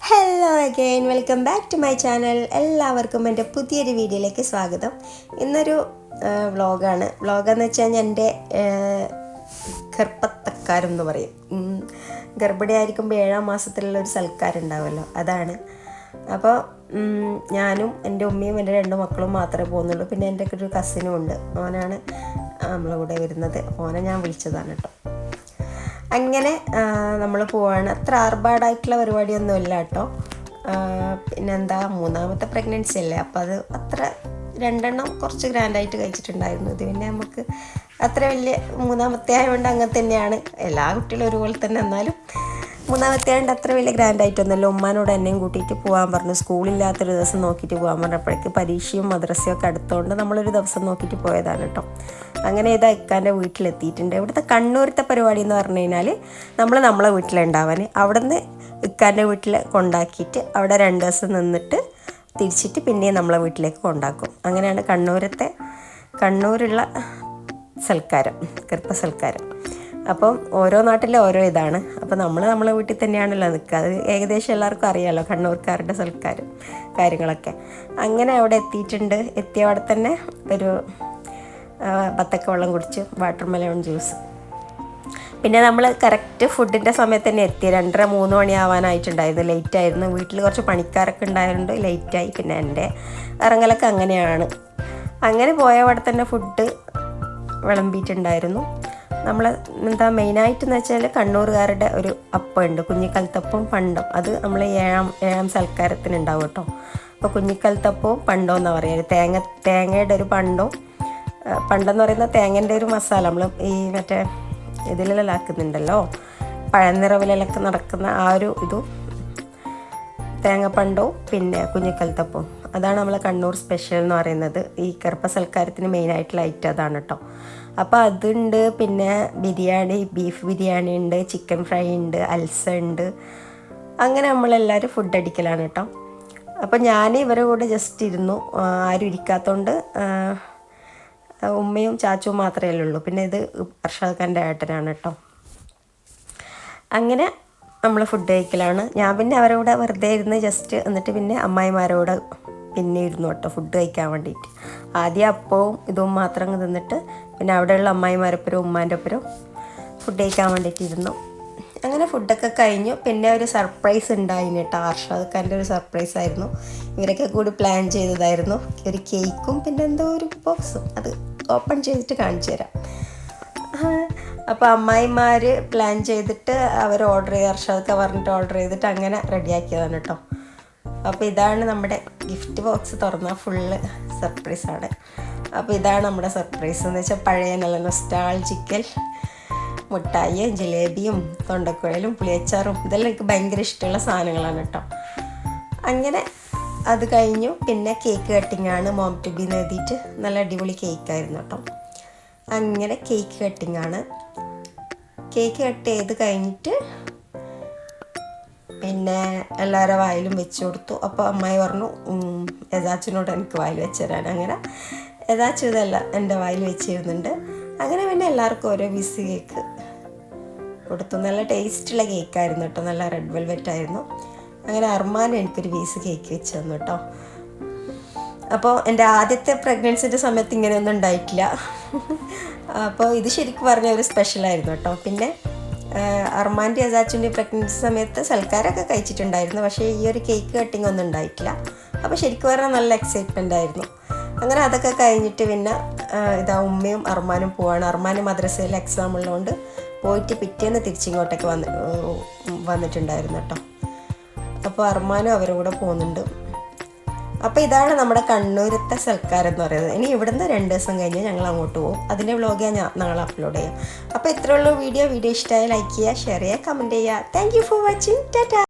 Hello again, welcome back to my channel. എല്ലാവർക്കും എൻ്റെ പുതിയൊരു വീഡിയോയിലേക്ക് സ്വാഗതം. ഇന്നൊരു വ്ളോഗെന്ന് വെച്ച് കഴിഞ്ഞാൽ എൻ്റെ ഗർഭത്തക്കാരം എന്ന് പറയും. ഗർഭിണിയായിരിക്കുമ്പോൾ 7ാം മാസത്തിലുള്ള ഒരു സൽക്കാരം ഉണ്ടാവുമല്ലോ, അതാണ്. അപ്പോൾ ഞാനും എൻ്റെ ഉമ്മയും എൻ്റെ 2 മക്കളും മാത്രമേ പോകുന്നുള്ളൂ. പിന്നെ എൻ്റെ ഒരു കസിനും ഉണ്ട്, ഓനാണ് നമ്മളെ കൂടെ വരുന്നത്. ഓനെ ഞാൻ വിളിച്ചതാണ് കേട്ടോ. അങ്ങനെ നമ്മൾ പോവാണ്. അത്ര ആർഭാടായിട്ടുള്ള പരിപാടിയൊന്നുമില്ല കേട്ടോ. പിന്നെന്താ, 3ാമത്തെ പ്രഗ്നൻസി അല്ലേ, അപ്പോൾ അത് അത്ര 2 എണ്ണം കുറച്ച് ഗ്രാൻഡായിട്ട് കഴിച്ചിട്ടുണ്ടായിരുന്നു. ഇത് പിന്നെ നമുക്ക് അത്ര വലിയ 3ാമത്തെ ആയതുകൊണ്ട് അങ്ങനെ തന്നെയാണ്. എല്ലാ കുട്ടികളും ഒരുപോലെ തന്നെ, എന്നാലും 3ാമത്തെ ആയതുകൊണ്ട് അത്ര വലിയ ഗ്രാൻഡായിട്ടൊന്നുമല്ല. ഉമ്മാനോട് എന്നെയും കൂട്ടിയിട്ട് പോകാൻ പറഞ്ഞു. സ്കൂളില്ലാത്തൊരു ദിവസം നോക്കിയിട്ട് പോകാൻ പറഞ്ഞപ്പോഴേക്ക് പരീക്ഷയും മദ്രസയും ഒക്കെ അടുത്തുകൊണ്ട് നമ്മളൊരു ദിവസം നോക്കിയിട്ട് പോയതാണ് കേട്ടോ. അങ്ങനെ ഇതാ ഇക്കാൻ്റെ വീട്ടിലെത്തിയിട്ടുണ്ട്. ഇവിടുത്തെ കണ്ണൂരത്തെ പരിപാടി എന്ന് പറഞ്ഞു കഴിഞ്ഞാൽ നമ്മളെ വീട്ടിലുണ്ടാവാൻ, അവിടെ നിന്ന് ഇക്കാൻ്റെ വീട്ടിൽ കൊണ്ടാക്കിയിട്ട് അവിടെ 2 ദിവസം നിന്നിട്ട് തിരിച്ചിട്ട് പിന്നെയും നമ്മളെ വീട്ടിലേക്ക് കൊണ്ടാക്കും. അങ്ങനെയാണ് കണ്ണൂരുള്ള സൽക്കാരം, ഗർഭസൽക്കാരം. അപ്പം ഓരോ നാട്ടിലെ ഓരോ ഇതാണ്. അപ്പോൾ നമ്മളെ വീട്ടിൽ തന്നെയാണല്ലോ നിൽക്കുക. അത് ഏകദേശം എല്ലാവർക്കും അറിയാമല്ലോ, കണ്ണൂർക്കാരുടെ സൽക്കാരം കാര്യങ്ങളൊക്കെ. അങ്ങനെ അവിടെ എത്തിയിട്ടുണ്ട്. എത്തിയ അവിടെ തന്നെ ഒരു ബത്തക്ക വെള്ളം കുടിച്ച്, വാട്ടർമെലൺ ജ്യൂസ്. പിന്നെ നമ്മൾ കറക്റ്റ് ഫുഡിൻ്റെ സമയത്ത് തന്നെ എത്തി. 2:30-3 മണി ആവാനായിട്ടുണ്ടായിരുന്നു. ലേറ്റായിരുന്നു. വീട്ടിൽ കുറച്ച് പണിക്കാരൊക്കെ ഉണ്ടായതുകൊണ്ട് ലേറ്റായി. പിന്നെ എൻ്റെ ഇറങ്ങലൊക്കെ അങ്ങനെയാണ്. അങ്ങനെ പോയ അവിടെ തന്നെ ഫുഡ് വിളമ്പിയിട്ടുണ്ടായിരുന്നു. നമ്മൾ എന്താ മെയിനായിട്ടെന്ന് വെച്ചാൽ കണ്ണൂറുകാരുടെ ഒരു അപ്പമുണ്ട്, കുഞ്ഞിക്കലത്തപ്പവും പണ്ടം. അത് നമ്മൾ ഏഴാം സൽക്കാരത്തിന് ഉണ്ടാവും കേട്ടോ. അപ്പോൾ കുഞ്ഞിക്കലത്തപ്പവും പണ്ടവും എന്നാണ് പറയുക. തേങ്ങയുടെ ഒരു പണ്ടെന്ന് പറയുന്ന തേങ്ങൻ്റെ ഒരു മസാല നമ്മൾ ഈ മറ്റേ ഇതിലെല്ലാം ആക്കുന്നുണ്ടല്ലോ, പഴനിറവിലൊക്കെ നടക്കുന്ന ആ ഒരു ഇതും തേങ്ങപ്പണ്ടവും പിന്നെ കുഞ്ഞിക്കലത്തപ്പവും. അതാണ് നമ്മളെ കണ്ണൂർ സ്പെഷ്യൽ എന്ന് പറയുന്നത്. ഈ ഗർഭസൽക്കാരത്തിന് മെയിനായിട്ടുള്ള ഐറ്റം അതാണ് കേട്ടോ. അപ്പോൾ അതുണ്ട്. പിന്നെ ബിരിയാണി, ബീഫ് ബിരിയാണി ഉണ്ട്, ചിക്കൻ ഫ്രൈ ഉണ്ട്, അൽസ ഉണ്ട്. അങ്ങനെ നമ്മളെല്ലാവരും ഫുഡ് അടിക്കലാണ് കേട്ടോ. അപ്പോൾ ഞാൻ ഇവരെ കൂടെ ജസ്റ്റ് ഇരുന്നു. ആരും ഇരിക്കാത്തതുകൊണ്ട് ഉമ്മയും ചാച്ചുവും മാത്രമേ ഉള്ളൂ. പിന്നെ ഇത് അർഷാദ് ഖാൻ്റെ ഏട്ടനാണ് കേട്ടോ. അങ്ങനെ നമ്മൾ ഫുഡ് കഴിക്കലാണ്. ഞാൻ പിന്നെ അവരുടെ കൂടെ വെറുതെ ഇരുന്ന് ജസ്റ്റ്, എന്നിട്ട് പിന്നെ അമ്മായിമാരോട് പിന്നെ ഇരുന്നു കേട്ടോ ഫുഡ് കഴിക്കാൻ വേണ്ടിയിട്ട്. ആദ്യം അപ്പവും ഇതും മാത്രം തിന്നിട്ട് പിന്നെ അവിടെയുള്ള അമ്മായിമാരൊപ്പരും ഉമ്മാൻ്റെ ഒപ്പരും ഫുഡ് കഴിക്കാൻ വേണ്ടിയിട്ട് ഇരുന്നു. അങ്ങനെ ഫുഡൊക്കെ കഴിഞ്ഞു. പിന്നെ ഒരു സർപ്രൈസ് ഉണ്ടായിരുന്നു കേട്ടോ. അർഷാദ് ഖാൻ്റെ ഒരു സർപ്രൈസ് ആയിരുന്നു. ഇവരൊക്കെ കൂടി പ്ലാൻ ചെയ്തതായിരുന്നു. ഒരു കേക്കും പിന്നെ എന്തോ ഒരു ബോക്സും. അത് ഓപ്പൺ ചെയ്തിട്ട് കാണിച്ചു തരാം. അപ്പോൾ അമ്മായിമാർ പ്ലാൻ ചെയ്തിട്ട് അവർ ഓർഡർ ചെയ്ത്, അർഷാദ് പറഞ്ഞിട്ട് ഓർഡർ ചെയ്തിട്ട് അങ്ങനെ റെഡിയാക്കിയതാണ് കേട്ടോ. അപ്പോൾ ഇതാണ് നമ്മുടെ ഗിഫ്റ്റ് ബോക്സ്. തുറന്നാൽ ഫുള്ള് സർപ്രൈസാണ്. അപ്പോൾ ഇതാണ് നമ്മുടെ സർപ്രൈസ് എന്ന് വെച്ചാൽ പഴയ നല്ല നൊസ്റ്റാൾജിക്കൽ മുട്ടായിയും ജിലേബിയും തൊണ്ടക്കുഴലും പുളിയച്ചാറും ഇതെല്ലാം എനിക്ക് ഭയങ്കര ഇഷ്ടമുള്ള സാധനങ്ങളാണ് കേട്ടോ. അങ്ങനെ അത് കഴിഞ്ഞു. പിന്നെ കേക്ക് കട്ടിങ്ങാണ്. മോം ടു ബി എന്ന് എഴുതിയിട്ട് നല്ല അടിപൊളി കേക്കായിരുന്നു കേട്ടോ. അങ്ങനെ കേക്ക് കട്ടിങ്ങാണ്. കേക്ക് കട്ട് ചെയ്ത് കഴിഞ്ഞിട്ട് പിന്നെ എല്ലാവരുടെ വായിലും വെച്ച് കൊടുത്തു. അപ്പോൾ അമ്മായി പറഞ്ഞു യഥാച്ചിനോട് എനിക്ക് വായിൽ വെച്ച് തരാൻ. അങ്ങനെ യഥാച്ചു ഇതല്ല എൻ്റെ വായിൽ വെച്ചിരുന്നുണ്ട്. അങ്ങനെ പിന്നെ എല്ലാവർക്കും ഓരോ പീസ് കേക്ക് കൊടുത്തു. നല്ല ടേസ്റ്റുള്ള കേക്കായിരുന്നു കേട്ടോ. നല്ല റെഡ് വെൽവെറ്റ് ആയിരുന്നു. അങ്ങനെ അർമാൻ എനിക്കൊരു പീസ് കേക്ക് വെച്ച് തന്നു കേട്ടോ. അപ്പോൾ എൻ്റെ ആദ്യത്തെ പ്രഗ്നൻസിൻ്റെ സമയത്ത് ഇങ്ങനെയൊന്നും ഉണ്ടായിട്ടില്ല. അപ്പോൾ ഇത് ശരിക്കും പറഞ്ഞ ഒരു സ്പെഷ്യലായിരുന്നു കേട്ടോ. പിന്നെ അർമാൻ്റെ യസാച്ചിൻ്റെ പ്രഗ്നൻസി സമയത്ത് സൽക്കാരമൊക്കെ കഴിച്ചിട്ടുണ്ടായിരുന്നു. പക്ഷേ ഈ ഒരു കേക്ക് കട്ടിങ് ഒന്നും ഉണ്ടായിട്ടില്ല. അപ്പോൾ ശരിക്കും പറഞ്ഞാൽ നല്ല എക്സൈറ്റ്മെൻ്റ് ആയിരുന്നു. അങ്ങനെ അതൊക്കെ കഴിഞ്ഞിട്ട് പിന്നെ ഇതാ ഉമ്മയും അർമാനും പോവാണ്. അർമാൻ മദ്രസയിൽ എക്സാം ഉള്ളതുകൊണ്ട് പോയിട്ട് പിറ്റേന്ന് തിരിച്ചിങ്ങോട്ടേക്ക് വന്നിട്ടുണ്ടായിരുന്നു കേട്ടോ. അപ്പോൾ അർമാനും അവരുടെ കൂടെ പോകുന്നുണ്ട്. അപ്പോൾ ഇതാണ് നമ്മുടെ കണ്ണൂരത്തെ സൽക്കാരം എന്ന് പറയുന്നത്. ഇനി ഇവിടുന്ന് 2 ദിവസം കഴിഞ്ഞ് ഞങ്ങൾ അങ്ങോട്ട് പോകും. അതിൻ്റെ വ്ളോഗ് ഞാൻ നാളെ അപ്ലോഡ് ചെയ്യാം. അപ്പോൾ ഇത്രയുള്ള വീഡിയോ ഇഷ്ടമായി ലൈക്ക് ചെയ്യുക, ഷെയർ ചെയ്യുക, കമൻറ്റ് ചെയ്യുക. Thank you for watching. Tata.